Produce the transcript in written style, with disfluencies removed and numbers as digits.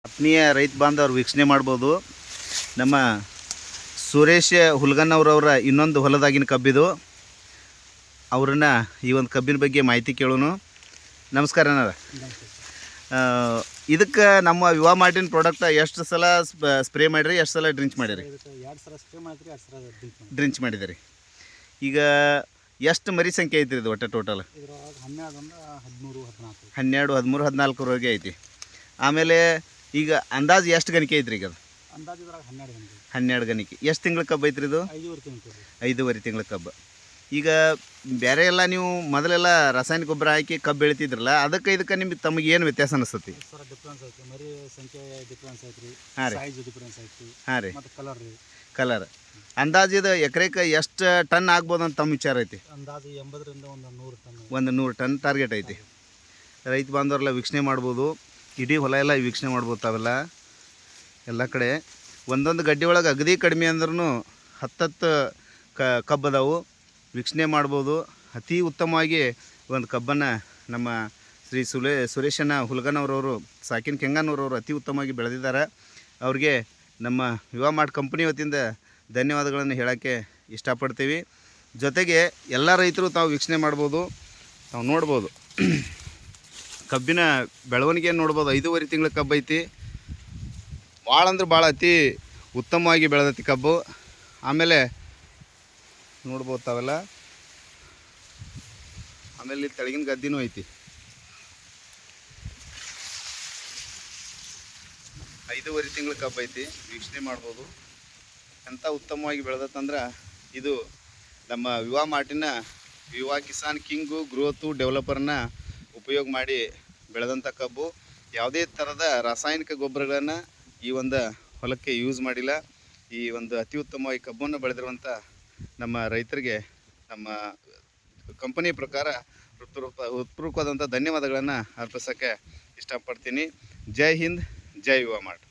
ಆತ್ಮೀಯ ರೈತ ಬಾಂಧವರು ವೀಕ್ಷಣೆ ಮಾಡ್ಬೋದು. ನಮ್ಮ ಸುರೇಶ್ ಹುಲ್ಗನ್ನವರವರ ಇನ್ನೊಂದು ಹೊಲದಾಗಿನ ಕಬ್ಬಿದು. ಅವ್ರನ್ನ ಈ ಒಂದು ಕಬ್ಬಿನ ಬಗ್ಗೆ ಮಾಹಿತಿ ಕೇಳೋಣ. ನಮಸ್ಕಾರ ಅಣ್ಣ. ಇದಕ್ಕೆ ನಮ್ಮ ವಿವಾ ಮಾರ್ಟಿನ್ ಪ್ರಾಡಕ್ಟ್ ಎಷ್ಟು ಸಲ ಸ್ಪ್ರೇ ಮಾಡಿರಿ, ಎಷ್ಟು ಸಲ ಡ್ರಿಂಚ್ ಮಾಡಿರಿ? 2 ಸಲ ಸ್ಪ್ರೇ ಮಾಡಿದ್ರಿ, 2 ಸಲ ಡ್ರಿಂಚ್ ಮಾಡಿದಿರಿ. ಈಗ ಎಷ್ಟು ಮರಿ ಸಂಖ್ಯೆ ಐತ್ರಿ ಇದು ಒಟ್ಟು ಟೋಟಲ್? 12, 13, 14ವರೆಗೆ ಐತಿ. ಆಮೇಲೆ ಈಗ ಅಂದಾಜು ಎಷ್ಟು ಗಣಿಕೆ ಐತ್ರಿ ಈಗ? ಅದು ಅಂದಾಜು 12 ಗಣಿಕೆ. ಎಷ್ಟು ತಿಂಗಳ ಕಬ್ಬು ಐತ್ರಿ ಇದು? 5.5 ತಿಂಗಳ ಕಬ್ಬು. ಈಗ ಬೇರೆ ಎಲ್ಲ ನೀವು ಮೊದಲೆಲ್ಲ ರಾಸಾಯನಿಕ ಗೊಬ್ಬರ ಹಾಕಿ ಕಬ್ಬು ಬೆಳಿತಿದ್ರಲ್ಲ, ಅದಕ್ಕೆ ಇದಕ್ಕೆ ನಿಮ್ಗೆ ತಮಗೆ ಏನು ವ್ಯತ್ಯಾಸ ಅನಿಸ್ತತಿ? ಸರ್ ಡಿಫ್ರೆನ್ಸ್ ಐತಿ, ಮರಿ ಸಂಖ್ಯೆ ಡಿಫ್ರೆನ್ಸ್ ಐತ್ರಿ, ಹಾಂ ರೀ, ಸೈಜ್ ಡಿಫ್ರೆನ್ಸ್ ಐತಿ, ಹಾಂ ರೀ, ಮತ್ತು ಕಲರ್ ರೀ. ಕಲರ್ ಅಂದಾಜು ಇದು ಎಕರೆಗೆ ಎಷ್ಟು ಟನ್ ಆಗ್ಬೋದು ಅಂತ ತಮ್ಮ ವಿಚಾರ ಐತಿ? ಅಂದಾಜು 80ರಿಂದ 100 ಟನ್. 100 ಟನ್ ಟಾರ್ಗೆಟ್ ಐತಿ. ರೈತ ಬಾಂಧವರೆಲ್ಲ ವೀಕ್ಷಣೆ ಮಾಡ್ಬೋದು. ಇಡೀ ಹೊಲ ಎಲ್ಲ ವೀಕ್ಷಣೆ ಮಾಡ್ಬೋದು. ತಾವೆಲ್ಲ ಎಲ್ಲ ಕಡೆ ಒಂದೊಂದು ಗಡ್ಡೆ ಒಳಗೆ ಅಗದಿ ಕಡಿಮೆ ಅಂದ್ರೂ 10 ಕಬ್ಬು ಅದಾವು. ವೀಕ್ಷಣೆ ಮಾಡ್ಬೋದು. ಅತಿ ಉತ್ತಮವಾಗಿ ಒಂದು ಕಬ್ಬನ್ನು ನಮ್ಮ ಶ್ರೀ ಸುರೇಶನ ಹುಲ್ಗನ್ನವರವರು, ಸಾಕಿನ ಕೆಂಗನ್ನವರವರು ಅತಿ ಉತ್ತಮವಾಗಿ ಬೆಳೆದಿದ್ದಾರೆ. ಅವ್ರಿಗೆ ನಮ್ಮ ವಿವಾ ಮಾರ್ಟ್ ಕಂಪ್ನಿ ವತಿಯಿಂದ ಧನ್ಯವಾದಗಳನ್ನು ಹೇಳೋಕ್ಕೆ ಇಷ್ಟಪಡ್ತೀವಿ. ಜೊತೆಗೆ ಎಲ್ಲ ರೈತರು ತಾವು ವೀಕ್ಷಣೆ ಮಾಡ್ಬೋದು, ತಾವು ನೋಡ್ಬೋದು. ಕಬ್ಬಿನ ಬೆಳವಣಿಗೆ ನೋಡ್ಬೋದು. 5.5 ತಿಂಗಳ ಕಬ್ಬು ಐತಿ. ಭಾಳ ಅಂದ್ರೆ ಭಾಳ ಅತಿ ಉತ್ತಮವಾಗಿ ಬೆಳೆದೈತಿ ಕಬ್ಬು. ಆಮೇಲೆ ನೋಡ್ಬೋದು ತಾವೆಲ್ಲ. ಆಮೇಲೆ ತೆಳಗಿನ ಗದ್ದಿನೂ ಐತಿ. 5.5 ತಿಂಗಳ ಕಬ್ಬು ಐತಿ. ವೀಕ್ಷಣೆ ಮಾಡ್ಬೋದು. ಎಂಥ ಉತ್ತಮವಾಗಿ ಬೆಳೆದತ್ತಂದ್ರೆ ಇದು ನಮ್ಮ ವಿವಾ ಮಾರ್ಟಿನ ವಿವಾ ಕಿಸಾನ್ ಕಿಂಗು ಗ್ರೋತು ಡೆವಲಪರ್ನ ಉಪಯೋಗ ಮಾಡಿ ಬೆಳೆದಂಥ ಕಬ್ಬು. ಯಾವುದೇ ಥರದ ರಾಸಾಯನಿಕ ಗೊಬ್ಬರಗಳನ್ನು ಈ ಒಂದು ಹೊಲಕ್ಕೆ ಯೂಸ್ ಮಾಡಿಲ್ಲ. ಈ ಒಂದು ಅತಿ ಉತ್ತಮವಾಗಿ ಕಬ್ಬನ್ನು ಬೆಳೆದಿರುವಂಥ ನಮ್ಮ ರೈತರಿಗೆ ನಮ್ಮ ಕಂಪನಿ ಪ್ರಕಾರ ಹೃತ್ಪೂರ್ವಕವಾದಂಥ ಧನ್ಯವಾದಗಳನ್ನು ಅರ್ಪಿಸೋಕ್ಕೆ ಇಷ್ಟಪಡ್ತೀನಿ. ಜೈ ಹಿಂದ್, ಜೈ ವಿವಾ ಮಾರ್ಟ್.